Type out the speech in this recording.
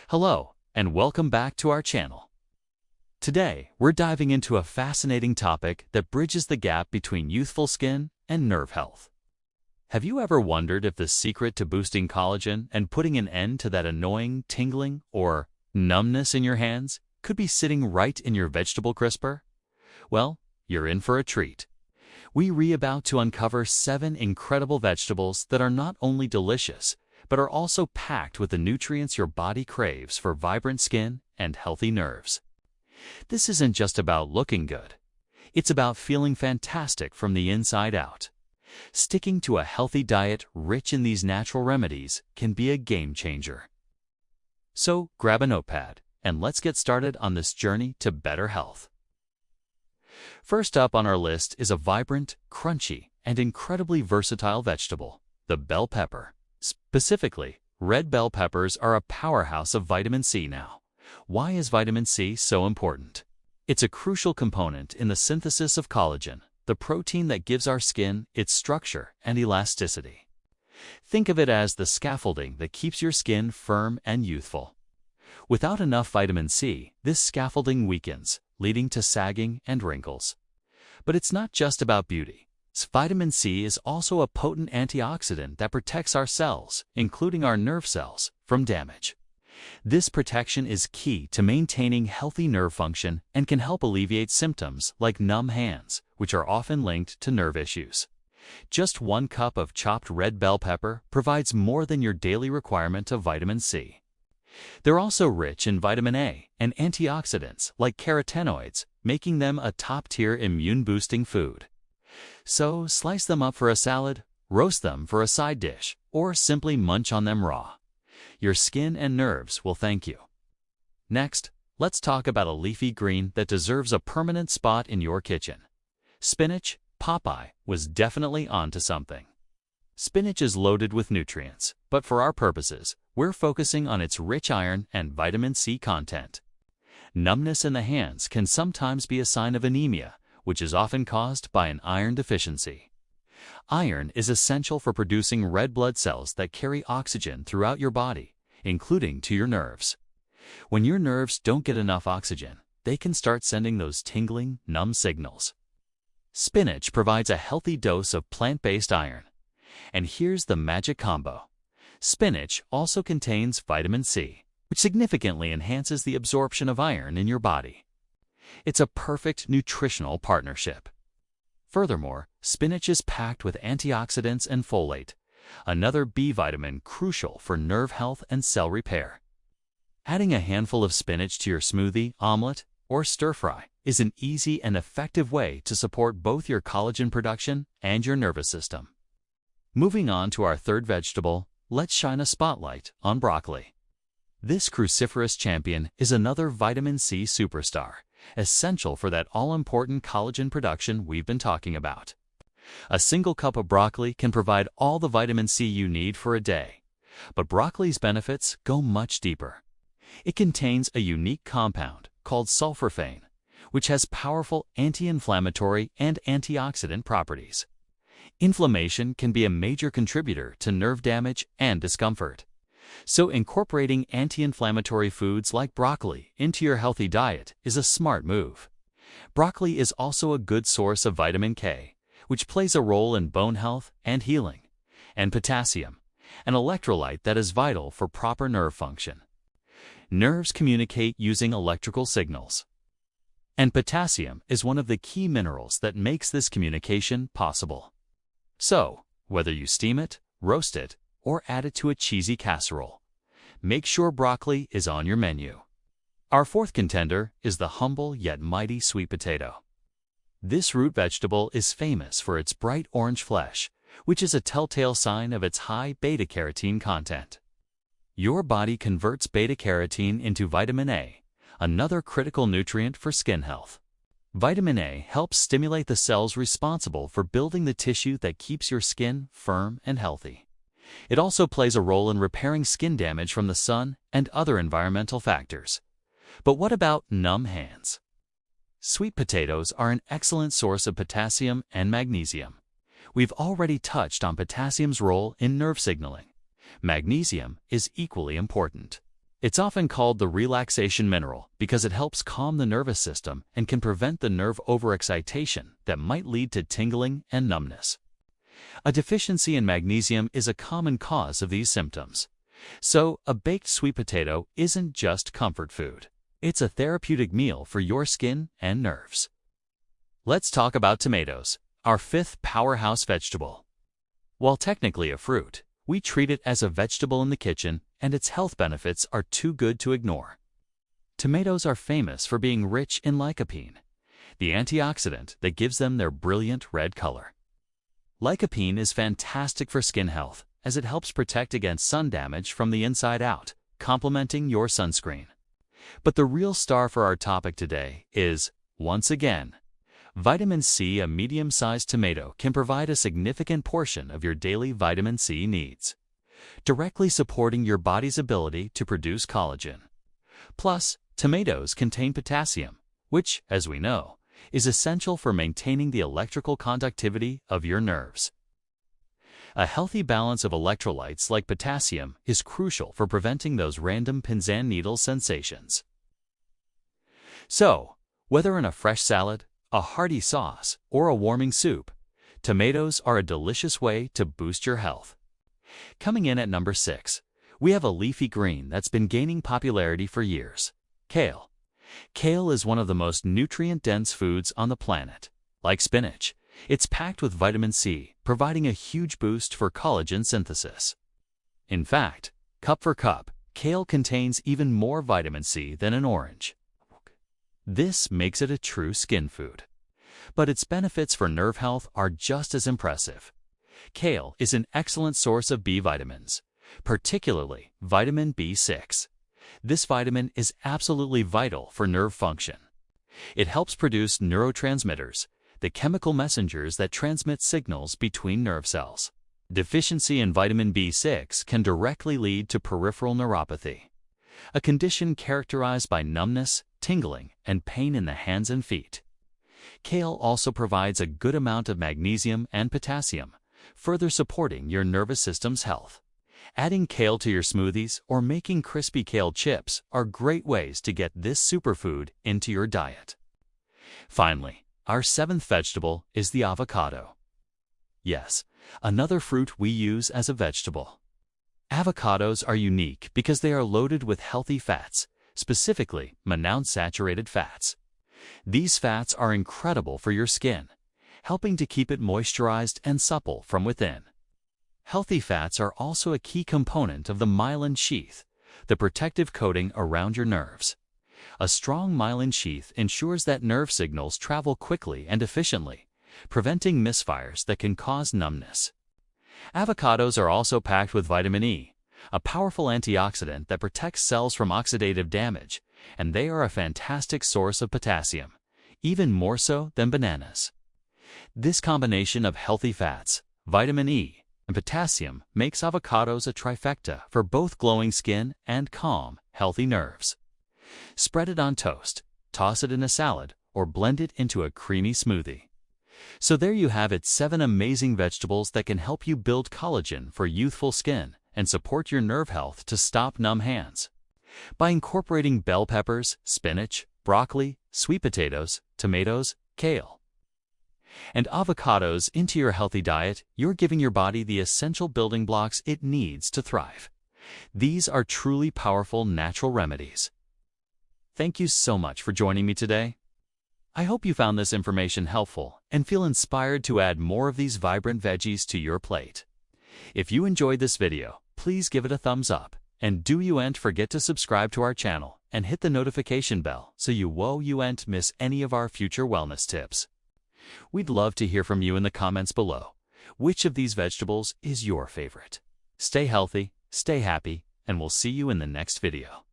Hello, and welcome back to our channel. Today, we're diving into a fascinating topic that bridges the gap between youthful skin and nerve health. Have you ever wondered if the secret to boosting collagen and putting an end to that annoying tingling or numbness in your hands could be sitting right in your vegetable crisper? Well, you're in for a treat. We're about to uncover 7 incredible vegetables that are not only delicious, but are also packed with the nutrients your body craves for vibrant skin and healthy nerves. This isn't just about looking good. It's about feeling fantastic from the inside out. Sticking to a healthy diet rich in these natural remedies can be a game changer. So grab a notepad and let's get started on this journey to better health. First up on our list is a vibrant, crunchy, and incredibly versatile vegetable, the bell pepper. Specifically, red bell peppers are a powerhouse of vitamin C now. Why is vitamin C so important? It's a crucial component in the synthesis of collagen, the protein that gives our skin its structure and elasticity. Think of it as the scaffolding that keeps your skin firm and youthful. Without enough vitamin C, this scaffolding weakens, leading to sagging and wrinkles. But it's not just about beauty. Vitamin C is also a potent antioxidant that protects our cells, including our nerve cells, from damage. This protection is key to maintaining healthy nerve function and can help alleviate symptoms like numb hands, which are often linked to nerve issues. Just 1 cup of chopped red bell pepper provides more than your daily requirement of vitamin C. They're also rich in vitamin A and antioxidants like carotenoids, making them a top-tier immune-boosting food. So slice them up for a salad, roast them for a side dish, or simply munch on them raw. Your skin and nerves will thank you. Next, let's talk about a leafy green that deserves a permanent spot in your kitchen. Spinach. Popeye was definitely onto something. Spinach is loaded with nutrients, but for our purposes, we're focusing on its rich iron and vitamin C content. Numbness in the hands can sometimes be a sign of anemia, which is often caused by an iron deficiency. Iron is essential for producing red blood cells that carry oxygen throughout your body, including to your nerves. When your nerves don't get enough oxygen, they can start sending those tingling, numb signals. Spinach provides a healthy dose of plant-based iron. And here's the magic combo. Spinach also contains vitamin C, which significantly enhances the absorption of iron in your body. It's a perfect nutritional partnership. Furthermore, spinach is packed with antioxidants and folate, another B vitamin crucial for nerve health and cell repair. Adding a handful of spinach to your smoothie, omelet, or stir-fry is an easy and effective way to support both your collagen production and your nervous system. Moving on to our third vegetable, let's shine a spotlight on broccoli. This cruciferous champion is another vitamin C superstar, essential for that all-important collagen production we've been talking about. A single cup of broccoli can provide all the vitamin C you need for a day, but broccoli's benefits go much deeper. It contains a unique compound called sulforaphane, which has powerful anti-inflammatory and antioxidant properties. Inflammation can be a major contributor to nerve damage and discomfort. So incorporating anti-inflammatory foods like broccoli into your healthy diet is a smart move. Broccoli is also a good source of vitamin K, which plays a role in bone health and healing, and potassium, an electrolyte that is vital for proper nerve function. Nerves communicate using electrical signals, and potassium is one of the key minerals that makes this communication possible. So, whether you steam it, roast it, or add it to a cheesy casserole, make sure broccoli is on your menu. Our fourth contender is the humble yet mighty sweet potato. This root vegetable is famous for its bright orange flesh, which is a telltale sign of its high beta-carotene content. Your body converts beta-carotene into vitamin A, another critical nutrient for skin health. Vitamin A helps stimulate the cells responsible for building the tissue that keeps your skin firm and healthy. It also plays a role in repairing skin damage from the sun and other environmental factors. But what about numb hands? Sweet potatoes are an excellent source of potassium and magnesium. We've already touched on potassium's role in nerve signaling. Magnesium is equally important. It's often called the relaxation mineral because it helps calm the nervous system and can prevent the nerve overexcitation that might lead to tingling and numbness. A deficiency in magnesium is a common cause of these symptoms. So, a baked sweet potato isn't just comfort food. It's a therapeutic meal for your skin and nerves. Let's talk about tomatoes, our fifth powerhouse vegetable. While technically a fruit, we treat it as a vegetable in the kitchen, and its health benefits are too good to ignore. Tomatoes are famous for being rich in lycopene, the antioxidant that gives them their brilliant red color. Lycopene is fantastic for skin health, as it helps protect against sun damage from the inside out, complementing your sunscreen. But the real star for our topic today is, once again, vitamin C. A medium-sized tomato can provide a significant portion of your daily vitamin C needs, directly supporting your body's ability to produce collagen. Plus, tomatoes contain potassium, which, as we know, is essential for maintaining the electrical conductivity of your nerves. A healthy balance of electrolytes like potassium is crucial for preventing those random pins and needles sensations. So, whether in a fresh salad, a hearty sauce, or a warming soup, tomatoes are a delicious way to boost your health. Coming in at number 6, we have a leafy green that's been gaining popularity for years: kale. Kale is one of the most nutrient-dense foods on the planet. Like spinach, it's packed with vitamin C, providing a huge boost for collagen synthesis. In fact, cup for cup, kale contains even more vitamin C than an orange. This makes it a true skin food. But its benefits for nerve health are just as impressive. Kale is an excellent source of B vitamins, particularly vitamin B6. This vitamin is absolutely vital for nerve function. It helps produce neurotransmitters, the chemical messengers that transmit signals between nerve cells. Deficiency in vitamin B6 can directly lead to peripheral neuropathy, a condition characterized by numbness, tingling, and pain in the hands and feet. Kale also provides a good amount of magnesium and potassium, further supporting your nervous system's health. Adding kale to your smoothies or making crispy kale chips are great ways to get this superfood into your diet. Finally, our 7th vegetable is the avocado. Yes, another fruit we use as a vegetable. Avocados are unique because they are loaded with healthy fats, specifically monounsaturated fats. These fats are incredible for your skin, helping to keep it moisturized and supple from within. Healthy fats are also a key component of the myelin sheath, the protective coating around your nerves. A strong myelin sheath ensures that nerve signals travel quickly and efficiently, preventing misfires that can cause numbness. Avocados are also packed with vitamin E, a powerful antioxidant that protects cells from oxidative damage, and they are a fantastic source of potassium, even more so than bananas. This combination of healthy fats, vitamin E, and potassium makes avocados a trifecta for both glowing skin and calm, healthy nerves. Spread it on toast, toss it in a salad, or blend it into a creamy smoothie. So there you have it, 7 amazing vegetables that can help you build collagen for youthful skin and support your nerve health to stop numb hands. By incorporating bell peppers, spinach, broccoli, sweet potatoes, tomatoes, kale, and avocados into your healthy diet, you're giving your body the essential building blocks it needs to thrive. These are truly powerful natural remedies. Thank you so much for joining me today. I hope you found this information helpful and feel inspired to add more of these vibrant veggies to your plate. If you enjoyed this video, please give it a thumbs up, and do you ain't forget to subscribe to our channel and hit the notification bell so you ain't miss any of our future wellness tips. We'd love to hear from you in the comments below. Which of these vegetables is your favorite? Stay healthy, stay happy, and we'll see you in the next video.